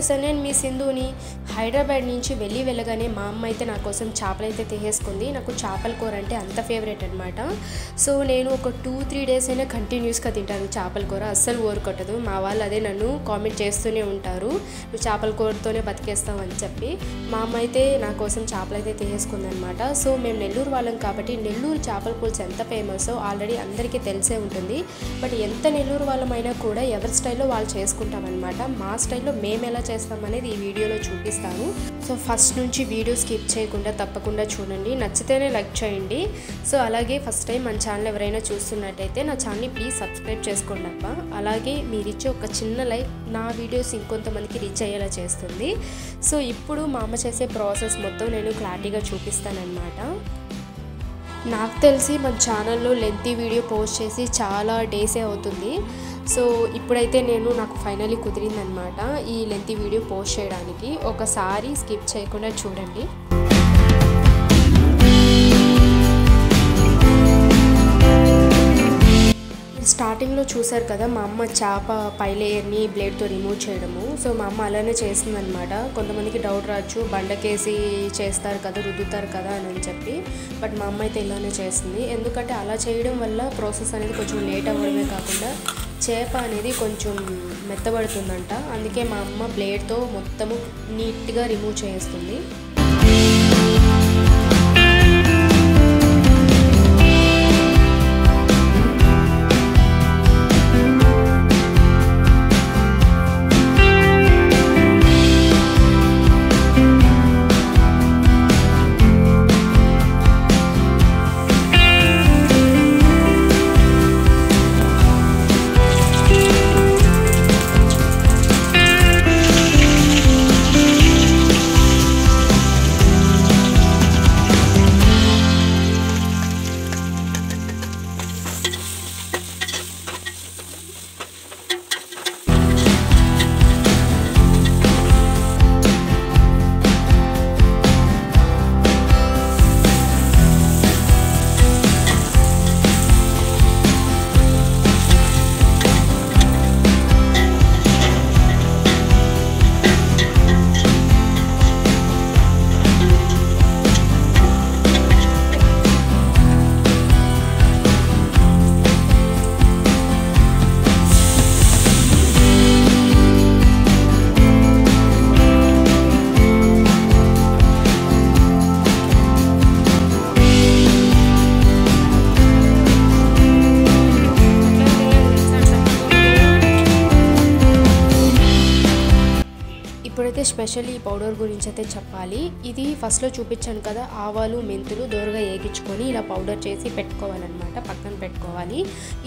వచ్చేసాను నేను మీ సింధుని. హైదరాబాద్ నుంచి వెళ్ళగానే మా అమ్మ అయితే నా కోసం చేపలు అయితే తీసేసుకుంది. నాకు చేపల కూర అంటే అంత ఫేవరెట్ అనమాట. సో నేను ఒక 2-3 డేస్ అయినా కంటిన్యూస్గా తింటాను చేపల కూర, అస్సలు ఓరుకొట్టదు. మా వాళ్ళు అదే నన్ను కామెంట్ చేస్తూనే ఉంటారు, నువ్వు చేపల కూరతోనే బతికేస్తావు అని చెప్పి. మా అమ్మ అయితే నా కోసం చేపలు అయితే తీసేసుకుంది అనమాట. సో మేము నెల్లూరు వాళ్ళం కాబట్టి నెల్లూరు చేపల పులుసు ఎంత ఫేమసో ఆల్రెడీ అందరికీ తెలిసే ఉంటుంది. బట్ ఎంత నెల్లూరు వాళ్ళమైనా కూడా ఎవరి స్టైల్లో వాళ్ళు చేసుకుంటాం అనమాట. మా స్టైల్లో మేము ఎలా చేస్తామనేది ఈ వీడియోలో చూపిస్తాను. సో ఫస్ట్ నుంచి వీడియో స్కిప్ చేయకుండా తప్పకుండా చూడండి, నచ్చితేనే లైక్ చేయండి. సో అలాగే ఫస్ట్ టైం మన ఛానల్ ఎవరైనా చూస్తున్నట్టయితే నా ఛానల్ని ప్లీజ్ సబ్స్క్రైబ్ చేసుకోండి అబ్బా. అలాగే మీరు ఇచ్చే ఒక చిన్న లైక్ నా వీడియోస్ ఇంకొంతమందికి రీచ్ అయ్యేలా చేస్తుంది. సో ఇప్పుడు మా అమ్మ చేసే ప్రాసెస్ మొత్తం నేను క్లారిటీగా చూపిస్తానన్నమాట. నాకు తెలిసి మన ఛానల్లో లెంతీ వీడియో పోస్ట్ చేసి చాలా డేసే అవుతుంది. సో ఇప్పుడైతే నాకు ఫైనల్లీ కుదిరిందనమాట ఈ లెంతీ వీడియో పోస్ట్ చేయడానికి. ఒకసారి స్కిప్ చేయకుండా చూడండి. స్టార్టింగ్లో చూసారు కదా మా అమ్మ చేప పై లేయర్ని బ్లేడ్తో రిమూవ్ చేయడము. సో మా అమ్మ అలానే చేస్తుందనమాట. కొంతమందికి డౌట్ రావచ్చు, బండకేసి చేస్తారు కదా, రుద్దుతారు కదా అని చెప్పి. బట్ మా అమ్మ అయితే ఇలానే చేస్తుంది. ఎందుకంటే అలా చేయడం వల్ల ప్రాసెస్ అనేది కొంచెం లేట్ అవ్వడమే కాకుండా చేప అనేది కొంచెం మెత్తబడుతుందంట. అందుకే మా అమ్మ బ్లేడ్తో మొత్తము నీట్గా రిమూవ్ చేస్తుంది. ఇప్పుడైతే స్పెషల్ ఈ పౌడర్ గురించి అయితే చెప్పాలి. ఇది ఫస్ట్లో చూపించాను కదా, ఆవాలు మెంతులు దోరగా వేగించుకొని ఇలా పౌడర్ చేసి పెట్టుకోవాలన్నమాట, పక్కన పెట్టుకోవాలి.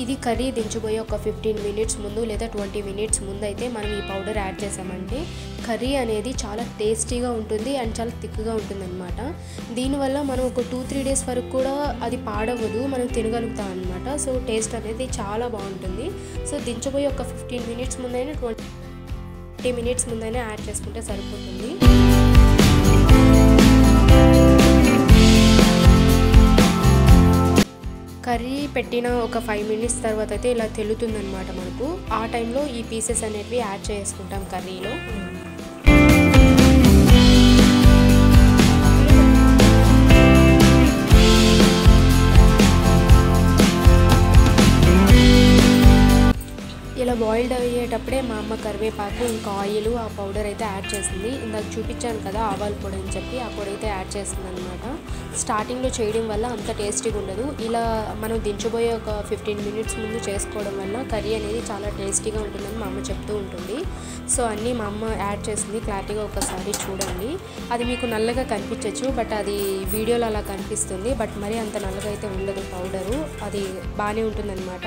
ఇది కర్రీ దించబోయే ఒక 15 మినిట్స్ ముందు లేదా 20 మినిట్స్ ముందు అయితే మనం ఈ పౌడర్ యాడ్ చేసామంటే కర్రీ అనేది చాలా టేస్టీగా ఉంటుంది అండ్ చాలా థిక్గా ఉంటుందన్నమాట. దీనివల్ల మనం ఒక 2-3 డేస్ వరకు కూడా అది పాడవదు, మనం తినగలుగుతాం అనమాట. సో టేస్ట్ అనేది చాలా బాగుంటుంది. సో దించబోయే ఒక 15 మినిట్స్ ముందైనా 20 మినిట్స్ ముందైనా యాడ్ చేసుకుంటే సరిపోతుంది. కర్రీ పెట్టిన ఒక 5 మినిట్స్ తర్వాత అయితే ఇలా తెలుతుందన్నమాట మనకు. ఆ టైంలో ఈ పీసెస్ అనేవి యాడ్ చేసుకుంటాం కర్రీలో. ఇలా బాయిల్డ్ అయ్యేటప్పుడే మా అమ్మ కరివేపాకు ఇంకా ఆయిల్ ఆ పౌడర్ అయితే యాడ్ చేసింది. ఇందాక చూపించాను కదా ఆవాల పొడి అని చెప్పి, ఆ పొడి అయితే యాడ్ చేసింది అనమాట. స్టార్టింగ్లో చేయడం వల్ల అంత టేస్టీగా ఉండదు. ఇలా మనం దించబోయే ఒక 15 మినిట్స్ ముందు చేసుకోవడం వల్ల కర్రీ అనేది చాలా టేస్టీగా ఉంటుందని మా అమ్మ చెప్తూ ఉంటుంది. సో అన్నీ మా అమ్మ యాడ్ చేసింది, క్లారిటీగా ఒకసారి చూడండి. అది మీకు నల్లగా కనిపించవచ్చు, బట్ అది వీడియోలో అలా కనిపిస్తుంది. బట్ మరీ అంత నల్లగా అయితే ఉండదు పౌడరు, అది బాగానే ఉంటుందన్నమాట.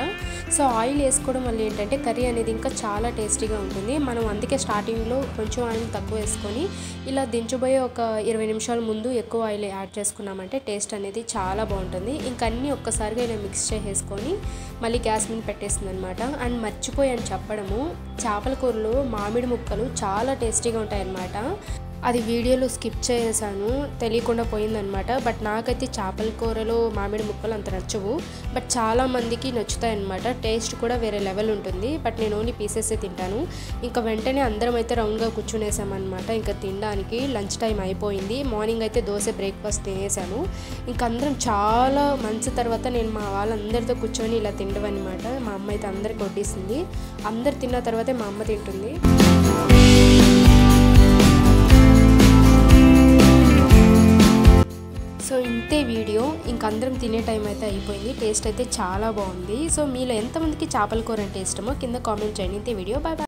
సో ఆయిల్ వేసుకోవడం వల్ల ఏంటంటే కర్రీ అనేది ఇంకా చాలా టేస్టీగా ఉంటుంది. మనం అందుకే స్టార్టింగ్లో కొంచెం ఆయిల్ తక్కువ వేసుకొని ఇలా దించబోయే ఒక 20 నిమిషాల ముందు ఎక్కువ ఆయిల్ యాడ్ చేసుకున్నామంటే టేస్ట్ అనేది చాలా బాగుంటుంది. ఇంకా అన్నీ ఒక్కసారిగా ఇలా మిక్స్ చేసేసుకొని మళ్ళీ గ్యాస్ మీద పెట్టేస్తుంది అనమాట. అండ్ మర్చిపోయాను చెప్పడము, చేపల కూరలో మామిడి ముక్కలు చాలా టేస్టీగా ఉంటాయన్నమాట. అది వీడియోలో స్కిప్ చేసేసాను, తెలియకుండా పోయిందనమాట. బట్ నాకైతే చేపల కూరలో మామిడి ముక్కలు అంత నచ్చవు, బట్ చాలామందికి నచ్చుతాయన్నమాట. టేస్ట్ కూడా వేరే లెవెల్ ఉంటుంది. బట్ నేను ఓన్లీ పీసెసే తింటాను. ఇంకా వెంటనే అందరం అయితే రౌండ్గా కూర్చునేసామన్నమాట. ఇంకా తినడానికి లంచ్ టైం అయిపోయింది. మార్నింగ్ అయితే దోశ బ్రేక్ఫాస్ట్ తినేసాను. ఇంకా అందరం చాలా మంత్స్ తర్వాత నేను మా వాళ్ళందరితో కూర్చొని ఇలా తినడం అనమాట. మా అమ్మ అయితే అందరికి వడ్డిస్తుంది. అందరు తిన్న తర్వాతే మా అమ్మ తింటుంది. సో ఇంతే వీడియో. ఇంక అందరం తినే టైం అయితే అయిపోయింది. టేస్ట్ అయితే చాలా బాగుంది. సో మీలో ఎంతమందికి చేపల కూర అంటే ఇష్టమో కింద కామెంట్ చేయండి. ఇంతే వీడియో. Bye bye.